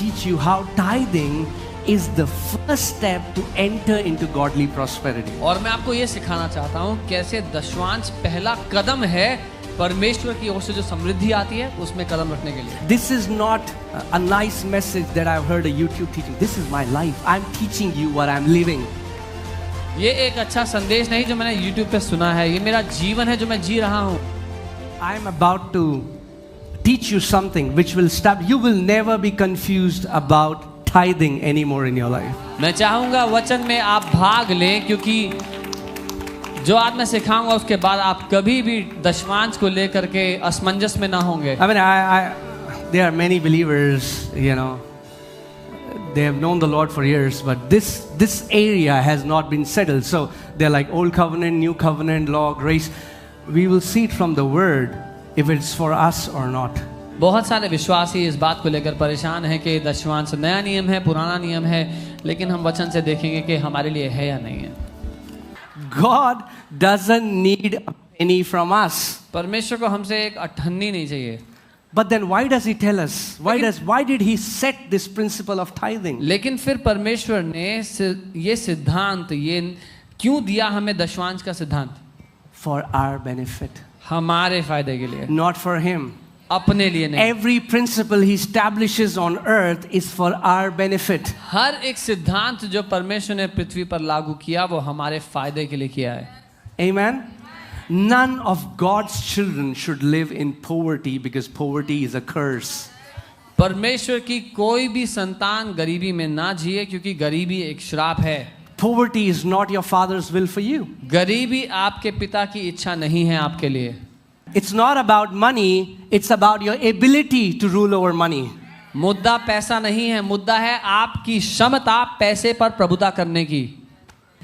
teach you how tithing is the first step to enter into godly prosperity. और मैं आपको ये सिखाना चाहता हूँ कैसे दशमांश पहला कदम है परमेश्वर की ओर से जो समृद्धि आती है उसमें कदम रखने के लिए. This is not a nice message that I've heard a YouTube teaching. This is my life. I'm teaching you what I'm living. ये एक अच्छा संदेश नहीं जो मैंने YouTube पे सुना है, ये मेरा जीवन है जो मैं जी रहा हूँ. I'm about to teach you something which will stop. You will never be confused about tithing anymore in your life. मैं चाहूँगा वचन में आप भाग लें, क्योंकि जो आज मैं सिखाऊंगा उसके बाद आप कभी भी दशमांश को लेकर के असमंजस में ना होंगे. I mean, there are many believers, you know, they have known the Lord for years, but this area has not been settled. So they're like old covenant, new covenant, law, grace. We will see it from the word if it's for us or not. बहुत सारे विश्वासी इस बात को लेकर परेशान हैं कि दशमांश नया नियम है, पुराना नियम है, लेकिन हम वचन से देखेंगे कि हमारे लिए है या नहीं है. God doesn't need a penny from us. परमेश्वर को हमसे एक अठन्नी नहीं चाहिए. But then why does he tell us? Why did he set this principle of tithing? लेकिन फिर परमेश्वर ने ये सिद्धांत ये क्यों दिया हमें दशमांश का सिद्धांत? For our benefit. हमारे फायदे के लिए. Not for him. अपने लिए नहीं. Every principle he establishes on earth is for our benefit. हर एक सिद्धांत जो परमेश्वर ने पृथ्वी पर लागू किया वो हमारे फायदे के लिए किया है. Amen. None of God's children should live in poverty because poverty is a curse. परमेश्वर की कोई भी संतान गरीबी में ना जिए, क्योंकि गरीबी एक श्राप है. Poverty is not your father's will for you. गरीबी आपके पिता की इच्छा नहीं है आपके लिए. It's not about money, it's about your ability to rule over money. मुद्दा पैसा नहीं है, मुद्दा है आपकी क्षमता पैसे पर प्रभुता करने की.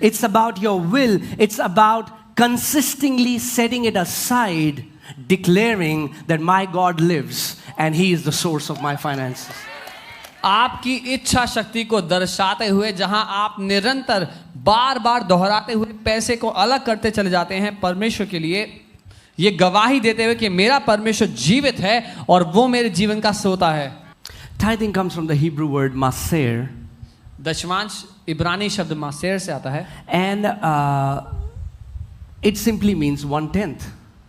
It's about your will, it's about consistently setting it aside, declaring that my God lives and he is the source of my finances. आपकी इच्छा शक्ति को दर्शाते हुए जहां आप निरंतर बार बार दोहराते हुए पैसे को अलग करते चले जाते हैं परमेश्वर के लिए, ये गवाही देते हुए कि मेरा परमेश्वर जीवित है और वो मेरे जीवन का सोता है. Tithing comes from the Hebrew word maser. दशमांश इब्रानी शब्द मासेर से आता है. And it simply means 1/10.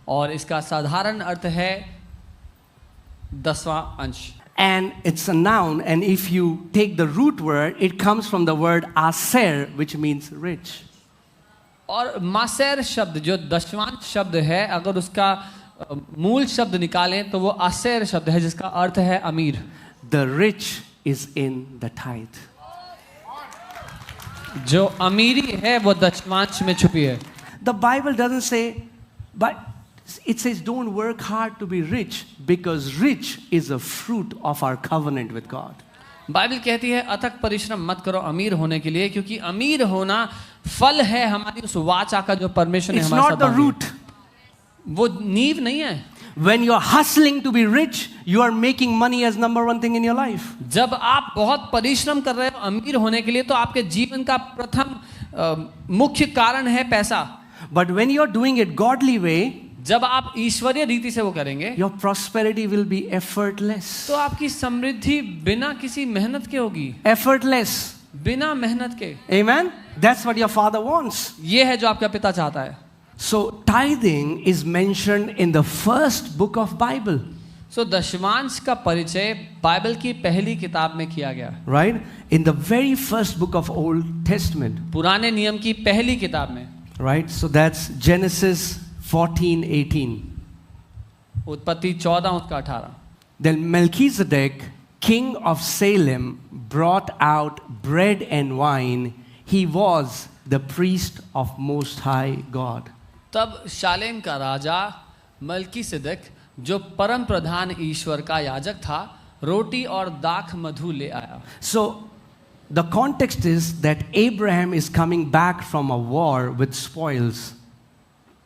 और इसका साधारण अर्थ है 10वां अंश. And it's a noun, and if you take the root word, it comes from the word aser, which means rich. और मासेर शब्द जो दशमांश शब्द है, अगर उसका मूल शब्द निकालें तो वो आसेर शब्द है जिसका अर्थ है अमीर. The rich is in the tithe. जो अमीरी है वो दशमांश में छुपी है. The Bible doesn't say, but it says don't work hard to be rich, because rich is a fruit of our covenant with God. Bible कहती है अथक परिश्रम मत करो अमीर होने के लिए, क्योंकि अमीर होना फल है हमारी उस वाचा का जो परमेश्वर ने It's हमारे साथ not the बांधी है. root. वो नींव नहीं है. When you're hustling to be rich, you are making money as number one thing in your life. जब आप बहुत परिश्रम कर रहे हो अमीर होने के लिए तो आपके जीवन का प्रथम मुख्य कारण है पैसा. But when you're doing it godly way, जब आप ईश्वरीय रीति से वो करेंगे your prosperity will be effortless. तो आपकी समृद्धि बिना किसी मेहनत के होगी. Effortless. बिना मेहनत के. Amen. That's what your father wants. ये है जो आपका पिता चाहता है. So tithing is mentioned in the first book of Bible. So दशमांश का परिचय बाइबल की पहली किताब में किया गया. Right? In the very first book of Old Testament. पुराने नियम की पहली किताब में. Right? So that's Genesis 14:18. उत्पत्ति 14 उसका 18. Then Melchizedek, king of Salem, brought out bread and wine. He was the priest of Most High God. तब शालेम का राजा मल्कीसिदक जो परम प्रधान ईश्वर का याजक था रोटी और दाख मधु ले आया. So the context is that Abraham is coming back from a war with spoils.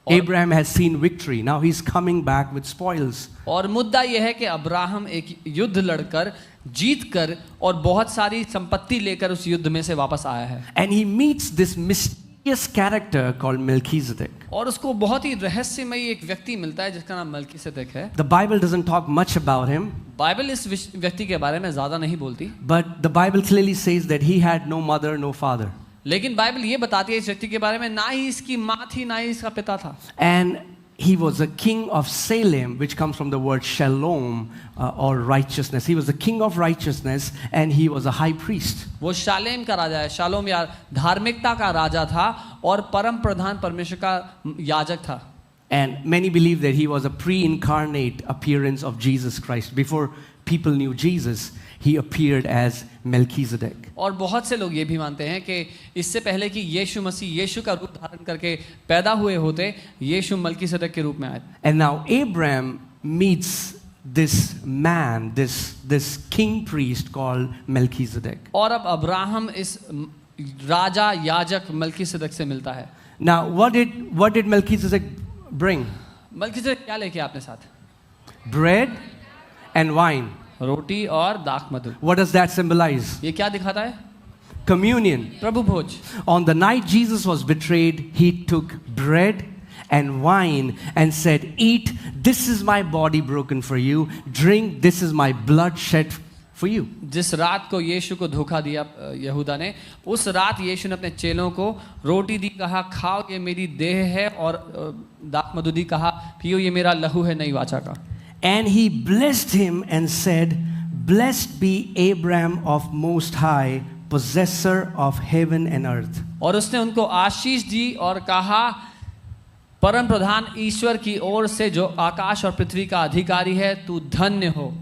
Abraham has seen victory. Now he's coming back with spoils. और मुद्दा यह है कि अब्राहम एक युद्ध लड़कर जीतकर और बहुत सारी संपत्ति लेकर उस युद्ध में से वापस आया है. And he meets this mysterious mysterious character called Melchizedek. और उसको बहुत ही रहस्यमयी एक व्यक्ति मिलता है जिसका नाम मलकीसेदेक है. The Bible doesn't talk much about him, Bible इस व्यक्ति के बारे में ज्यादा नहीं बोलती, but the Bible clearly says that he had no mother, no father. लेकिन बाइबल ये बताती है इस व्यक्ति के बारे में ना ही इसकी माँ थी ना ही इसका पिता था. And he was a king of Salem, which comes from the word shalom, or righteousness. He was the king of righteousness and he was a high priest. वो शालेम का राजा है. शालोम या धार्मिकता का राजा था और परम प्रधान परमेश्वर का याजक था. And many believe that he was a pre-incarnate appearance of Jesus Christ. Before people knew Jesus, he appeared as Melchizedek. और बहुत से लोग ये भी मानते हैं कि इससे पहले कि यीशु मसीह यीशु का रूप धारण करके पैदा हुए होते, यीशु मलकीसेदेक के रूप में आए. And now Abraham meets this man, this king priest called Melchizedek. और अब अब्राहम इस राजा याजक मलकीसेदेक से मिलता है. Now what did Melchizedek bring? Melchizedek क्या लेके आपने साथ? Bread and wine. रोटी और दाख मधु. What does that symbolize? ये क्या दिखाता है? Communion. Prabhu Bhoj. On the night Jesus was betrayed, he took bread and wine and said, "Eat, this is my body broken for you. Drink, this is my blood shed for you." जिस रात को यीशु को धोखा दिया यहूदा ने, उस रात यीशु ने अपने चेलों को रोटी दी, कहा खाओ ये मेरी देह है, और दाख मधु दी, कहा पियो ये मेरा लहू है नई वाचा का. And he blessed him and said, "Blessed be Abraham of Most High, possessor of heaven and earth." और उसने उनको आशीष दी और कहा परम प्रधान ईश्वर की ओर से जो आकाश और पृथ्वी का अधिकारी है, तू धन्य हो.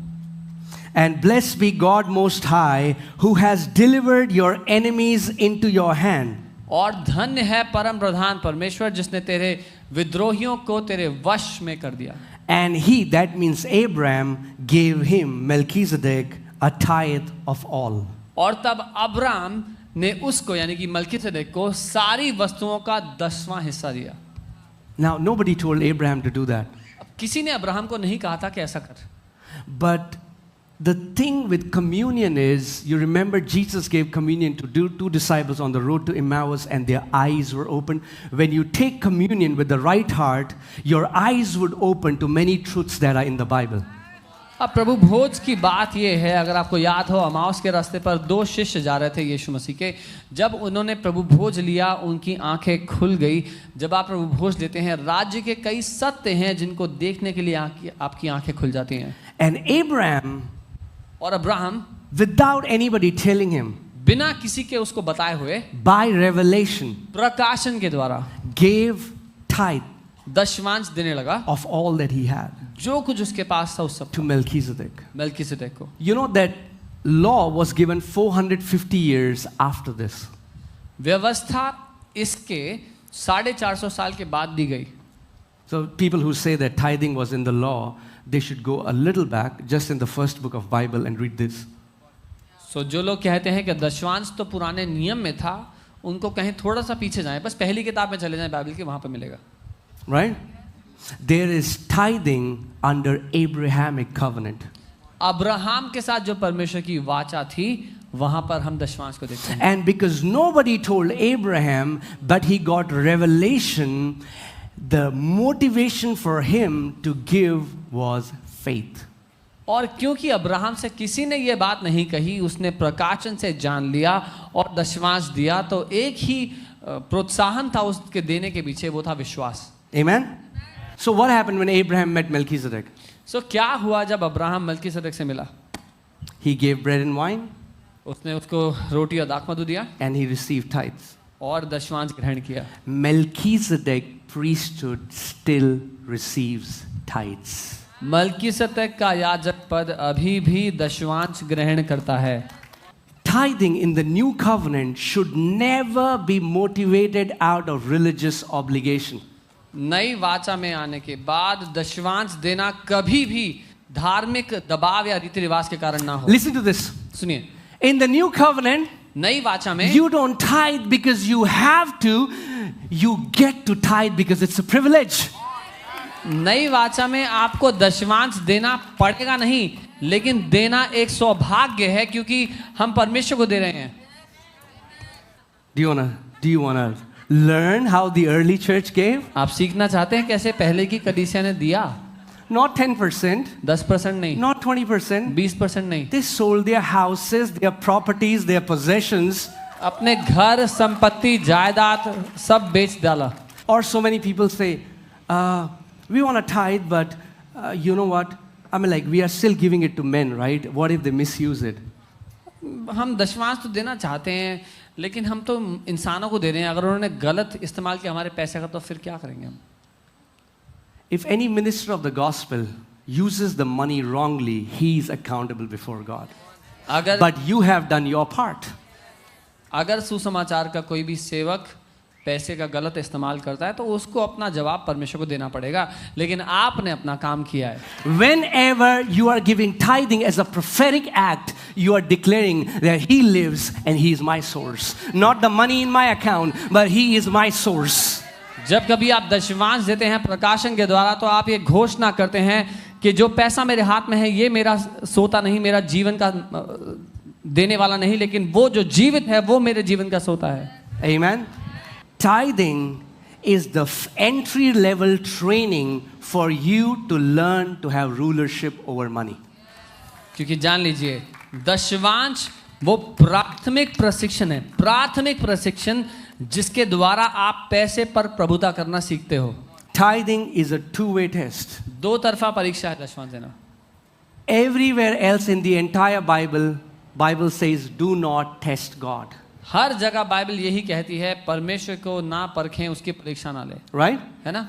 And blessed be God Most High, who has delivered your enemies into your hand. और धन्य है परम प्रधान परमेश्वर जिसने तेरे विद्रोहियों को तेरे वश में कर दिया. And he, that means Abraham, gave him, Melchizedek, a tithe of all. और तब अब्राम ने उसको यानी कि मलकीसेदेक को सारी वस्तुओं का 10वां हिस्सा दिया. Now nobody told Abraham to do that. अब किसी ने अब्राहम को नहीं कहा था कि ऐसा कर. But the thing with communion is, you remember Jesus gave communion to two disciples on the road to Emmaus and their eyes were open. When you take communion with the right heart, your eyes would open to many truths that are in the Bible. अब प्रभु भोज की बात ये है, अगर आपको याद हो Emmaus के रास्ते पर 2 शिष्य जा रहे थे यीशु मसीह के. जब उन्होंने प्रभु भोज लिया उनकी आंखें खुल गई. जब आप प्रभु भोज लेते हैं, राज्य के कई सत्य हैं जिनको देखने के लिए आपकी आंखें खुल जाती हैं. And Abraham, और Abraham without anybody telling him, बिना किसी के उसको बताए हुए, by revelation, प्रकाशन के द्वारा gave tithe दशमांश देने लगा of all that he had जो कुछ उसके पास था उस सब to Melchizedek. मलकीसेदेक को. You know that law was given 450 years after this. व्यवस्था इसके 450 साल के बाद दी गई. So people who say that tithing was in the law, they should go a little back, just in the first book of Bible, and read this. So जो लोग कहते हैं कि दशमांश तो पुराने नियम में था, उनको कहें थोड़ा सा पीछे जाएं, बस पहली किताब में चले जाएं बाइबल की, वहां पे मिलेगा. Right? There is tithing under Abrahamic covenant. Abraham के साथ जो परमेश्वर की वाचा थी, वहां पर हम दशमांश को देखते हैं. And because nobody told Abraham, but he got revelation, the motivation for him to give was faith. और क्योंकि अब्राहम से किसी ने ये बात नहीं कही, उसने प्रकाशन से जान लिया और दशमांश दिया, तो एक ही प्रोत्साहन था उसके देने के पीछे, वो था विश्वास. Amen? So what happened when Abraham met Melchizedek? So क्या हुआ जब अब्राहम मलकीसेदेक से मिला? He gave bread and wine उसने उसको रोटी और दाख मधु दिया and he received tithes. और दशमांश ग्रहण किया. Melchizedek priesthood still receives tithes. Melchizedek का याजक पद अभी भी दशमांश ग्रहण करता है. Tithing in the new covenant should never be motivated out of religious obligation. नई वाचा में आने के बाद दशमांश देना कभी भी धार्मिक दबाव या रीति रिवाज के कारण ना हो. Listen to this. सुनिए, In the new covenant, नई वाचा में you don't tithe because you have to, you get to tithe because it's a privilege. नई वाचा में आपको दशमांश देना पड़ेगा नहीं, लेकिन देना एक सौभाग्य है क्योंकि हम परमेश्वर को दे रहे हैं. Do you wanna learn how the early church gave? आप सीखना चाहते हैं कैसे पहले की कलीसिया ने दिया? Not 10%, 10% नहीं, not 20%. 20% नहीं, They sold their houses, their properties, their possessions. अपने घर, संपत्ति, जायदाद सब बेच डाला. Or so many people say, we want to tithe, but you know what? I mean, like, we are still giving it to men, right? What if they misuse it? हम दशमांश तो देना चाहते हैं, लेकिन हम तो इंसानों को दे रहे हैं. अगर उन्होंने गलत इस्तेमाल किया हमारे पैसे का, तो फिर क्या करेंगे हम? If any minister of the gospel uses the money wrongly, he is accountable before God. अगर But you have done your part. अगर सुसमाचार का कोई भी सेवक पैसे का गलत इस्तेमाल करता है, तो उसको अपना जवाब परमेश्वर को देना पड़ेगा, लेकिन आपने अपना काम किया है. Whenever you are giving tithing as a prophetic act, you are declaring that He lives and He is my source. Not the money in my account, but He is my source. जब कभी आप दशमांश देते हैं प्रकाशन के द्वारा, तो आप ये घोषणा करते हैं कि जो पैसा मेरे हाथ में है, ये मेरा सोता नहीं, मेरा जीवन का देने वाला नहीं, लेकिन वो जो जीवित है वो मेरे जीवन का सोता है. Amen. Tithing is the entry level training for you to learn to have rulership over money. क्योंकि जान लीजिए, दशमांश वो प्राथमिक प्रशिक्षण है, प्राथमिक प्रशिक्षण जिसके द्वारा आप पैसे पर प्रभुता करना सीखते हो. Tithing is a two-way test. दो तरफा परीक्षा है दशमांश देना. Everywhere else in the entire Bible says, do not test God. हर जगह बाइबल यही कहती है, परमेश्वर को ना परखें, उसकी परीक्षा ना ले. Right? है ना?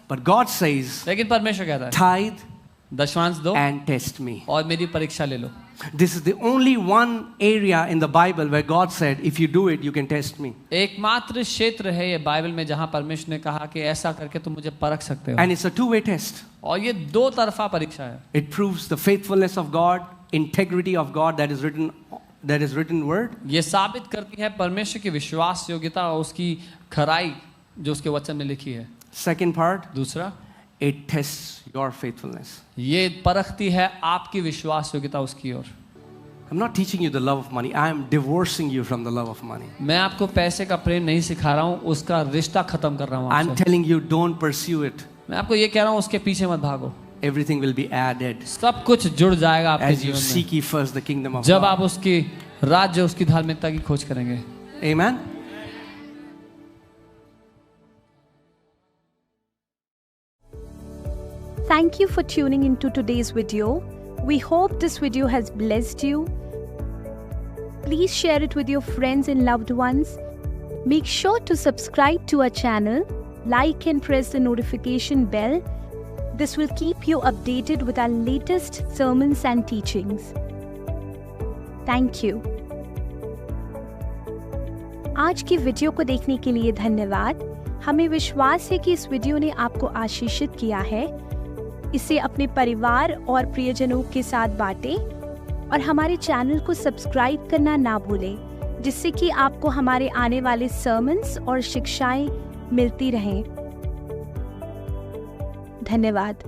But God says, लेकिन परमेश्वर कहता है, tithe दशमांश दो and test me. और मेरी परीक्षा ले लो. This is the only one area in the Bible where God said, if you do it, you can test me. एकमात्र क्षेत्र है ये बाइबल में जहां परमेश्वर ने कहा कि ऐसा करके तुम मुझे परख सकते हो. And it's a two-way test. और ये दो तरफा परीक्षा है. It proves the faithfulness of God, integrity of God that is written word. ये साबित करती है परमेश्वर की विश्वास योग्यता और उसकी खराई जो उसके वचन में लिखी है. Second part, दूसरा, it tests your faithfulness. ये परखती है आपकी विश्वास योग्यता उसकी ओर. I'm not teaching you the love of money. I am divorcing you from the love of money. मैं आपको पैसे का प्रेम नहीं सिखा रहा हूँ, उसका रिश्ता खत्म कर रहा हूँ I'm आपसे. telling you, don't pursue it. मैं आपको ये कह रहा हूँ, उसके पीछे मत भागो. Everything will be added सब कुछ जुड़ जाएगा आपके as you जीवन में seek ye first the kingdom of जब God. आप उसकी राज्य, उसकी धार्मिकता की खोज करेंगे. Amen. Thank you for tuning into today's video. We hope this video has blessed you. Please share it with your friends and loved ones. Make sure to subscribe to our channel, like and press the notification bell. This will keep you updated with our latest sermons and teachings. Thank you. आज की video को देखने के लिए धन्यवाद. हमें विश्वास है कि इस वीडियो ने आपको आशीषित किया है. इसे अपने परिवार और प्रियजनों के साथ बांटें और हमारे चैनल को सब्सक्राइब करना ना भूलें, जिससे कि आपको हमारे आने वाले सर्मन्स और शिक्षाएं मिलती रहें. धन्यवाद.